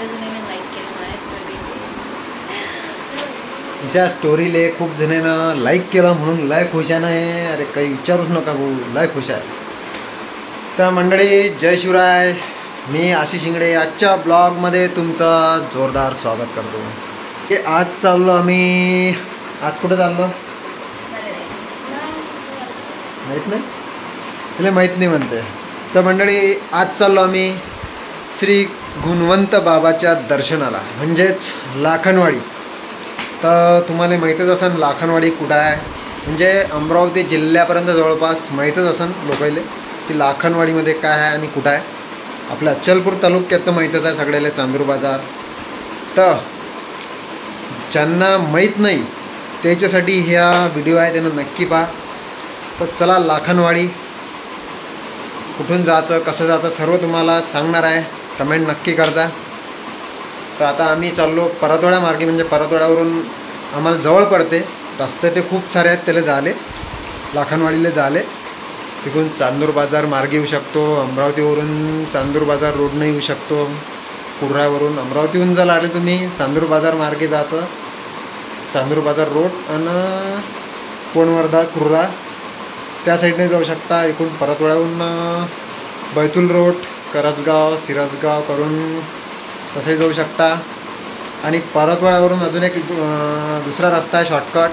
सारे जणांनी लाईक केलं माझ्या स्टोरी. तिच्या स्टोरीले खूप जणांना लाईक केलं म्हणून लय खुश आहे ना. अरे काही विचारूच नका भाऊ, लय खुश आहे. तर मंडळी जय शिवराय, मी आशिष शिंगडे आजच्या ब्लॉगमध्ये तुमचं जोरदार स्वागत करतो. की आज चाललो आम्ही, आज कुठे चाललो माहीत नाही, तुला माहीत नाही म्हणते. तर मंडळी आज चाललो आम्ही श्री गुणवंत बाबाच्या दर्शनाला, म्हणजेच लाखनवाडी. तर तुम्हाला माहीतच असेल लाखनवाडी कुठं आहे, म्हणजे अमरावती जिल्ह्यापर्यंत जवळपास माहीतच असेल लोकांना की लाखनवाडीमध्ये काय आहे आणि कुठं आहे. आपल्या अचलपूर तालुक्यात तर माहीतच आहे सगळ्याला, चांदूर बाजार. तर ज्यांना माहीत नाही त्याच्यासाठी ह्या व्हिडिओ आहे, त्यांना नक्की पहा. तर चला, लाखनवाडी कुठून जायचं, कसं जायचं सर्व तुम्हाला सांगणार आहे, कमेंट नक्की करजा. तर आता आम्ही चाललो परतवाडा मार्गे, म्हणजे परतवाड्यावरून आम्हाला जवळ पडते. रस्ते ते खूप सारे आहेत, त्याला झाले लाखनवाडीला झाले. तिकडून चांदूर बाजार मार्गे येऊ शकतो, अमरावतीवरून चांदूर बाजार रोडनं येऊ शकतो, कुर्रावरून अमरावतीहून जर आले तुम्ही चांदूर बाजार मार्गे जायचं, चांदूर बाजार रोड आणि कोणवर्धा कुर्रा त्या साईडने जाऊ शकता. इकडून परतवाड्याहून बैतूल रोड, करजगाव, सिरसगाव करून तसंही जाऊ शकता. आणि परतवाड्यावरून अजून एक दुसरा रस्ता आहे शॉर्टकट,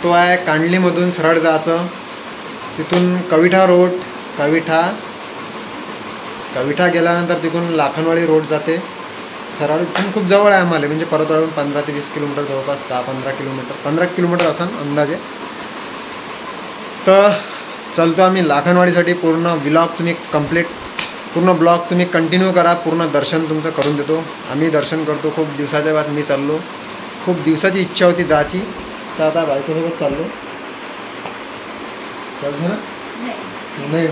तो आहे कांडलीमधून सरळ जायचं. तिथून कविठा रोड, कविठा गेल्यानंतर तिथून लाखनवाडी रोड जाते सरळ. इथून खूप जवळ आहे आम्हाला, म्हणजे परतवाड्यावरून 15 ते 20 किलोमीटर, जवळपास 10-15 किलोमीटर, 15 किलोमीटर असेल अंदाजे. तर चलतो आम्ही लाखनवाडीसाठी. पूर्ण ब्लॉग तुम्ही कंटिन्यू करा, पूर्ण दर्शन तुमचं करून देतो. आम्ही दर्शन करतो खूप दिवसाच्या बाद, मी चाललो, खूप दिवसाची इच्छा होती जायची, तर आता बायकोसोबत चाललो. चालतं ना नाही.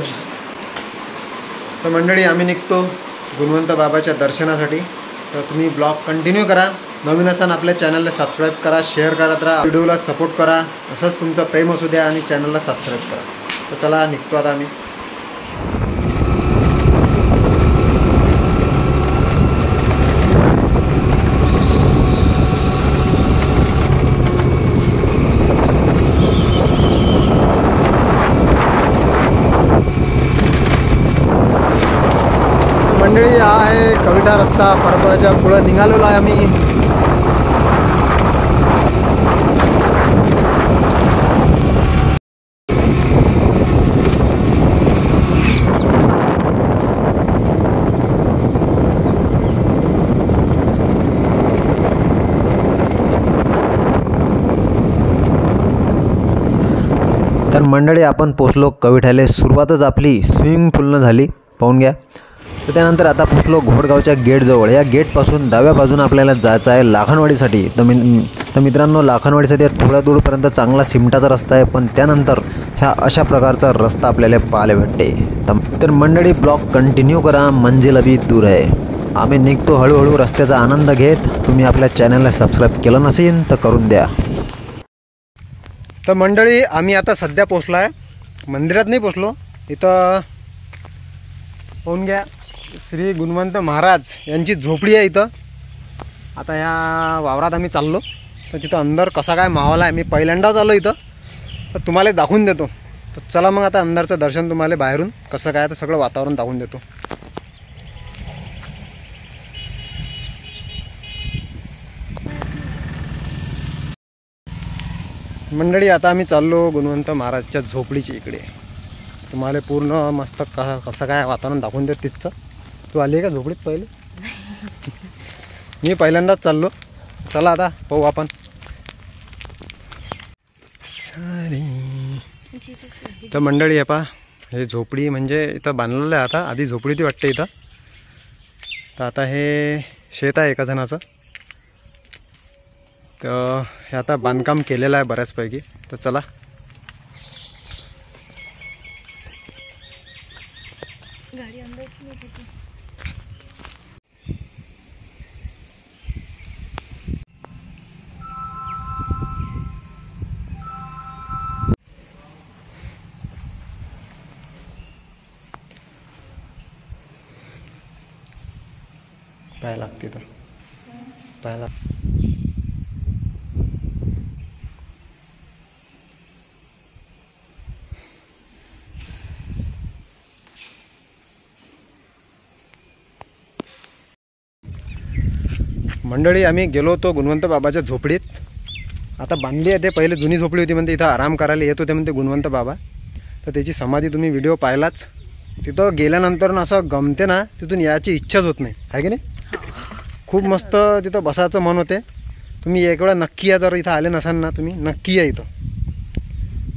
तर मंडळी आम्ही निघतो गुणवंत बाबाच्या दर्शनासाठी. तर तुम्ही ब्लॉग कंटिन्यू करा. नवीन असाल आपल्या चॅनलला सबस्क्राईब करा, शेअर करत राहा, व्हिडिओला सपोर्ट करा. असंच तुमचं प्रेम असू द्या आणि चॅनलला सबस्क्राईब करा. तर चला निघतो आता आम्ही. मंडळी हा आहे कविठा रस्ता, परतवाड्याच्या पुढं निघालेलो आहे आम्ही. तर मंडळी आपण पोचलो कविठाले. सुरुवातच आपली स्विमिंग पूलनं झाली, पाहून घ्या. तर त्यानंतर आता पोचलो घोडगावच्या गेटजवळ. या गेटपासून डाव्या बाजूनं आपल्याला जायचं आहे लाखनवाडीसाठी. तर मित्रांनो, लाखनवाडीसाठी थोड्या दूरपर्यंत चांगला सिमटाचा रस्ता आहे, पण त्यानंतर ह्या अशा प्रकारचा रस्ता आपल्याला पाहायला भेटते. तर मंडळी ब्लॉग कंटिन्यू करा, मंजिल अभी दूर आहे. आम्ही निघतो हळूहळू रस्त्याचा आनंद घेत. तुम्ही आपल्या चॅनलला सबस्क्राईब केलं नसेल तर करून द्या. तर मंडळी आम्ही आता सध्या पोचलो आहे, मंदिरात नाही पोचलो, इथं पाहून घ्या श्री गुणवंत महाराज यांची झोपडी आहे इथं. आता ह्या वावरात आम्ही चाललो, तर तिथं अंदर कसा काय माहोल आहे, मी पहिल्यांदाच आलो इथं, तर तुम्हाला दाखवून देतो. तर चला मग आता अंदरचं दर्शन तुम्हाला बाहेरून कसं काय तर सगळं वातावरण दाखवून देतो. मंडळी आता आम्ही चाललो गुणवंत महाराजच्या झोपडीची इकडे. तुम्हाला पूर्ण मस्त कसं काय वातावरण दाखवून देत तिथचं. तू आली आहे का झोपडीत पहिले? मी पहिल्यांदाच चाललो. चला आता पाहू आपण. तर मंडळी आहे पहा, हे झोपडी म्हणजे इथं बांधलेलं आहे. आता आधी झोपडी ती वाटते इथं. तर आता हे शेत आहे एका जणाचं, तर हे आता बांधकाम केलेलं आहे बऱ्याचपैकी. तर चला गाडी अंदर पाय लागते तर पाय लाग मंडळी आम्ही गेलो होतो गुणवंत बाबाच्या झोपडीत. आता बांधली आहे ते, पहिले जुनी झोपडी होती म्हणते, इथं आराम करायला येत होते म्हणते गुणवंत बाबा. तर त्याची समाधी तुम्ही व्हिडिओ पाहिलाच. तिथं गेल्यानंतर ना असं गमते ना, तिथून यायची इच्छाच होत नाही, आहे की नाही. खूप मस्त तिथं बसायचं मन होते. तुम्ही एक वेळा नक्की या, जर इथं आले नसाल ना तुम्ही नक्की या इथं.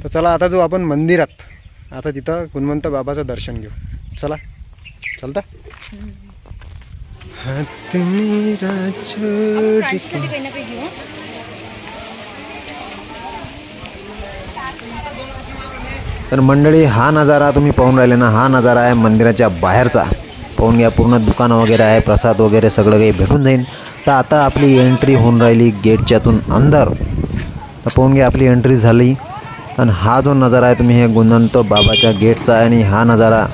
तर चला आता जो आपण मंदिरात, आता तिथं गुणवंत बाबाचं दर्शन घेऊ. चला चलता. हात मेरा तर मंडळी हा नजारा तुम्ही पाहून राहिले ना, हा नजारा आहे मंदिराच्या बाहेरचा. पाहून घ्या, पूर्ण दुकानं वगैरे आहे, प्रसाद वगैरे सगळं काही भेटून जाईल. तर आता आपली एंट्री होऊन राहिली गेटच्यातून अंदर. तर पाहून घ्या आपली एंट्री झाली. आणि हा जो नजारा आहे तुम्ही हे गुणवंत बाबाच्या गेटचा आहे. आणि हा नजारा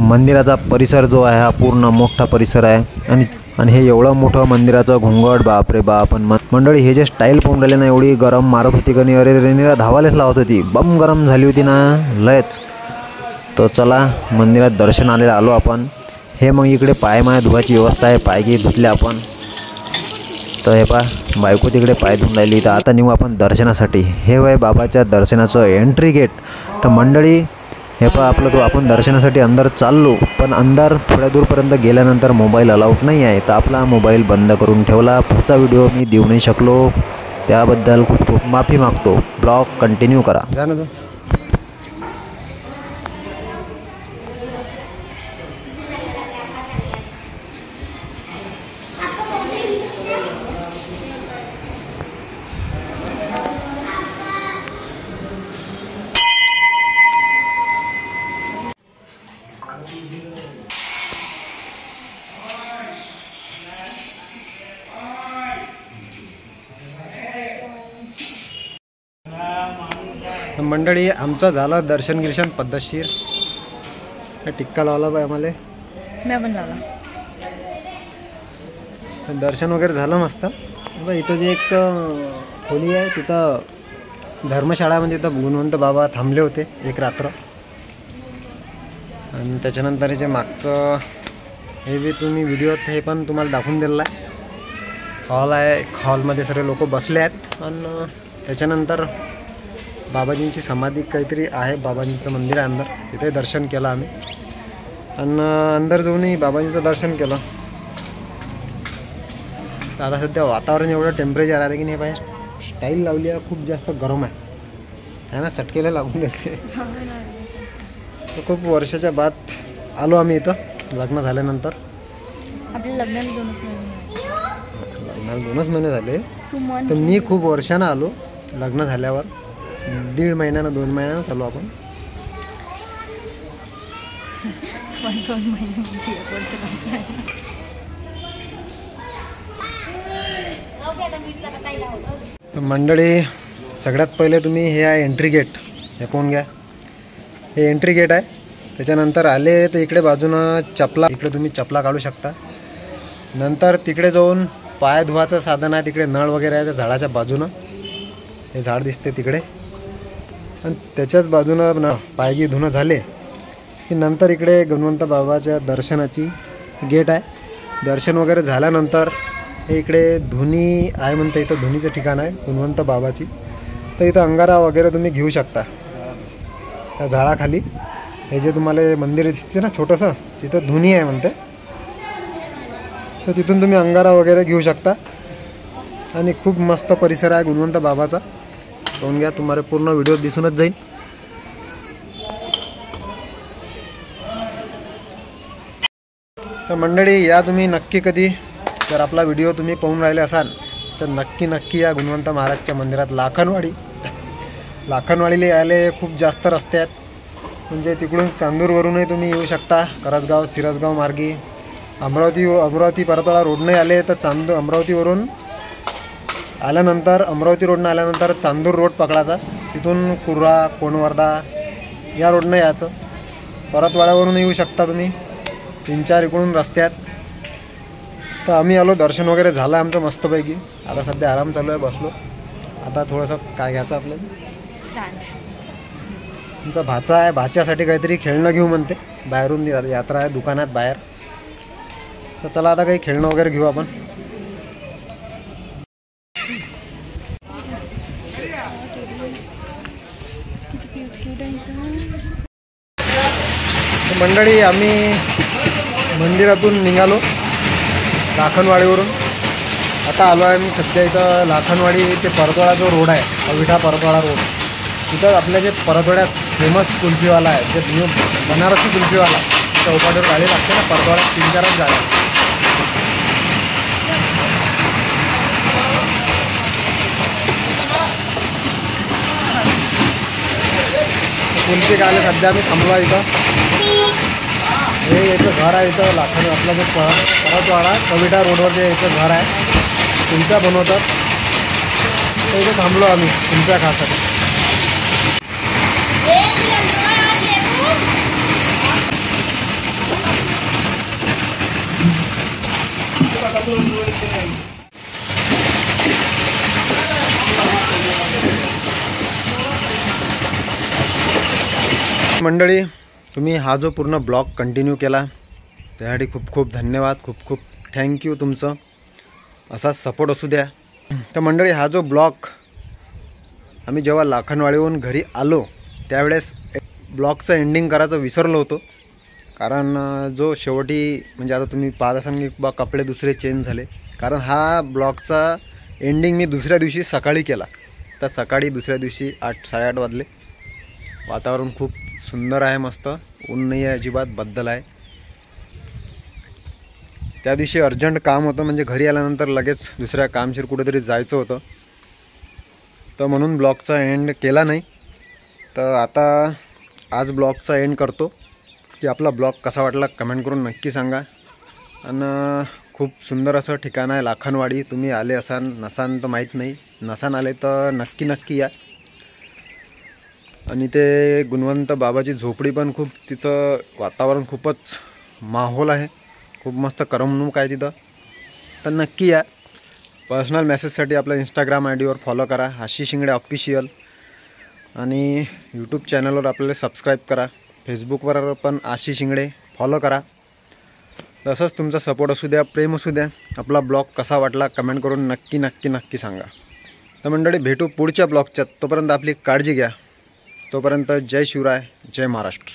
मंदिराचा परिसर जो आहे हा पूर्ण मोठा परिसर आहे. आणि हे एवढं मोठं मंदिराचं घुंगट, बापरे बाप. पण मंडळी हे जे स्टाईल पाहून राहिले ना, एवढी गरम मारत होती का नाही, अरे रेनीला धावायलाच लावत होती, बम गरम झाली होती ना लयच. तर चला मंदिरात दर्शन आलो आपण. हे मग इकडे पायमाय धुवायची व्यवस्था आहे, पायगी धुतले आपण. तर हे पा बायको तिकडे पाय धुवून राहिली. तर आता निघू आपण दर्शनासाठी. हे वय बाबाच्या दर्शनाचं एंट्री गेट. तर मंडळी हे पहा आपलं तो आपण दर्शनासाठी अंदर चाललो, पण अंदर थोड्या दूरपर्यंत गेल्यानंतर मोबाईल अलाउड नाही आहे. तर आपला मोबाईल बंद करून ठेवला. पुढचा व्हिडिओ मी देऊ नाही शकलो, त्याबद्दल खूप खूप माफी मागतो. ब्लॉग कंटिन्यू करा. जा ना. मंडळी आमचं झालं दर्शन गिर्शन पद्धतशीर. टिक्का लावला बाय आम्हाला, मी पण लावला. दर्शन वगैरे झालं मस्त. आता इथं जे एक खोली आहे तिथं धर्मशाळा, म्हणजे इथं गुणवंत बाबा थांबले होते एक रात्र. आणि त्याच्यानंतर जे मागचं हे बी तुम्ही व्हिडिओत हे पण तुम्हाला दाखवून दिलेलं आहे. हॉल आहे, हॉलमध्ये सर्व लोक बसले आहेत. आणि त्याच्यानंतर बाबाजींची समाधी काहीतरी आहे, बाबाजींचं मंदिर आहे अंदर, तिथे दर्शन केलं आम्ही. आणि अंदर जाऊनही बाबाजींचं दर्शन केलं. आता सध्या वातावरण एवढं टेम्परेचर आहे की नाही पाहिजे, स्टाईल लावली आहे, खूप जास्त गरम आहे ना, चटकेला लागून देते. तर खूप वर्षाच्या बाद आलो आम्ही इथं लग्न झाल्यानंतर. आपल्या लग्नाला 2 महिने. लग्नाला 2 महिने झाले. तर मी खूप वर्षानं आलो लग्न झाल्यावर. 1.5 महिन्यानं 2 महिन्यानं चालू आपण. 2 महिने म्हणजे 1 वर्ष. तर मंडळी सगळ्यात पहिले तुम्ही हे आहे एंट्री गेट, हे पाहून घ्या. हे एंट्री गेट आहे. त्याच्यानंतर आले तर इकडे बाजूनं चपला, इकडे तुम्ही चपला काढू शकता. नंतर तिकडे जाऊन पाय धुवायचं साधन आहे, तिकडे नळ वगैरे आहे त्या झाडाच्या बाजूनं. हे झाड दिसते तिकडे. आणि त्याच्याच बाजूनं ना पायगी धुणं झाले की नंतर इकडे गुणवंत बाबाच्या दर्शनाची गेट आहे. दर्शन वगैरे झाल्यानंतर हे इकडे धुनी आहे म्हणते, इथं धुनीचं ठिकाण आहे गुणवंत बाबाची. तर इथं अंगारा वगैरे तुम्ही घेऊ शकता त्या झाडाखाली. हे जे तुम्हाला मंदिर दिसते ना छोटंसं, तिथं धुनी आहे म्हणते. तर तिथून तुम्ही अंगारा वगैरे घेऊ शकता. आणि खूप मस्त परिसर आहे गुणवंत बाबाचा. पाहून घ्या, तुम्हाला पूर्ण व्हिडिओ दिसूनच जाईल. तर मंडळी या तुम्ही नक्की कधी, जर आपला व्हिडिओ तुम्ही पाहून राहिले असाल तर नक्की या गुणवंत महाराजच्या मंदिरात. लाखनवाडीला यायला खूप जास्त रस्ते आहेत. म्हणजे तिकडून चांदूरवरूनही तुम्ही येऊ शकता, करसगाव सिरसगाव मार्गी. अमरावती परतवाडा रोडने आले तर अमरावतीवरून आल्यानंतर, अमरावती रोडनं आल्यानंतर चांदूर रोड पकडायचा. तिथून कुर्रा, कोणवर्धा या रोडनं यायचं. परतवाड्यावरून येऊ शकता तुम्ही. 3-4 इकडून रस्ते आहेत. तर आम्ही आलो, दर्शन वगैरे झालं आमचं मस्तपैकी. आता सध्या आराम चालू आहे, बसलो. आता थोडंसं काय घ्यायचं आपल्याला. तुमचा भाचा आहे, भाच्यासाठी काहीतरी खेळणं घेऊ म्हणते. बाहेरून यात्रा आहे दुकानात बाहेर. तर चला आता काही खेळणं वगैरे घेऊ आपण. मंडळी आम्ही मंदिरातून निघालो लाखनवाडीवरून. आता आलो आहे मी सध्या इथं लाखनवाडी ते परतवाडा जो रोड आहे, अविठा परतवाडा रोड, तिथं आपल्या जे परतवाड्यात फेमस कुल्फीवाला आहे, जे न्यू बनारसी कुल्फीवाला, चौपाटीवर गाडी लागते ना परतवाड्यात, 3-4 गाड्या. कुल्फी खायला सध्या आम्ही थांबलो आहे इथं. हे याचं घर आहे इथं लाखन, आपलं जे परतवाडा कविटा रोडवर जे याचं घर आहे, कुल्फ्या बनवतात. तर इथं थांबलो आम्ही कुल्फ्या खासाठी. मंडळी, तुम्ही हा जो पूर्ण ब्लॉग कंटिन्यू केला त्यासाठी खूप खूप धन्यवाद, खूप खूप थँक्यू तुमचं. असाच सपोर्ट असू द्या. तर मंडळी, हा जो ब्लॉग आम्ही जेव्हा लाखनवाडीहून घरी आलो त्यावेळेस ब्लॉगचं एंडिंग करायचं विसरलो होतो. कारण जो शेवटी म्हणजे आता तुम्ही पाहत असाल की बा कपडे दुसरे चेंज झाले. कारण हा ब्लॉगचा एंडिंग मी दुसऱ्या दिवशी सकाळी केला. तर सकाळी दुसऱ्या दिवशी 8-8:30 वाजले. वातावरण खूप सुंदर आहे, मस्त ऊन नाही आहे अजिबात, बद्दल आहे. त्या दिवशी अर्जंट काम होतं, म्हणजे घरी आल्यानंतर लगेच दुसऱ्या कामशीर कुठेतरी जायचं होतं. तर म्हणून ब्लॉगचा एंड केला नाही. तर आता आज ब्लॉगचा एंड करतो. की आपला ब्लॉग कसा वाटला कमेंट करून नक्की सांगा. आणि खूप सुंदर असं ठिकाण आहे लाखनवाडी. तुम्ही आले असाल नसान तर माहीत नाही, नसान आले तर नक्की या. आणि ते गुणवंत बाबाची झोपडी पण खूप, तिथं वातावरण खूपच माहोल आहे, खूप मस्त करमणूक आहे तिथं. तर नक्की या. पर्सनल मेसेजसाठी आपल्या इंस्टाग्राम आयडीवर फॉलो करा, आशिष शिंगडे ऑफिशियल. आणि यूट्यूब चॅनलवर आपल्याला सबस्क्राईब करा. फेसबुकवर पण आशिष शिंगडे फॉलो करा. तसंच तुमचा सपोर्ट असू द्या, प्रेम असू द्या. आपला ब्लॉग कसा वाटला कमेंट करून नक्की सांगा. तर मंडळी, भेटू पुढच्या ब्लॉगच्यात. तोपर्यंत आपली काळजी घ्या. तोपर्यंत जय शिवराय, जय महाराष्ट्र.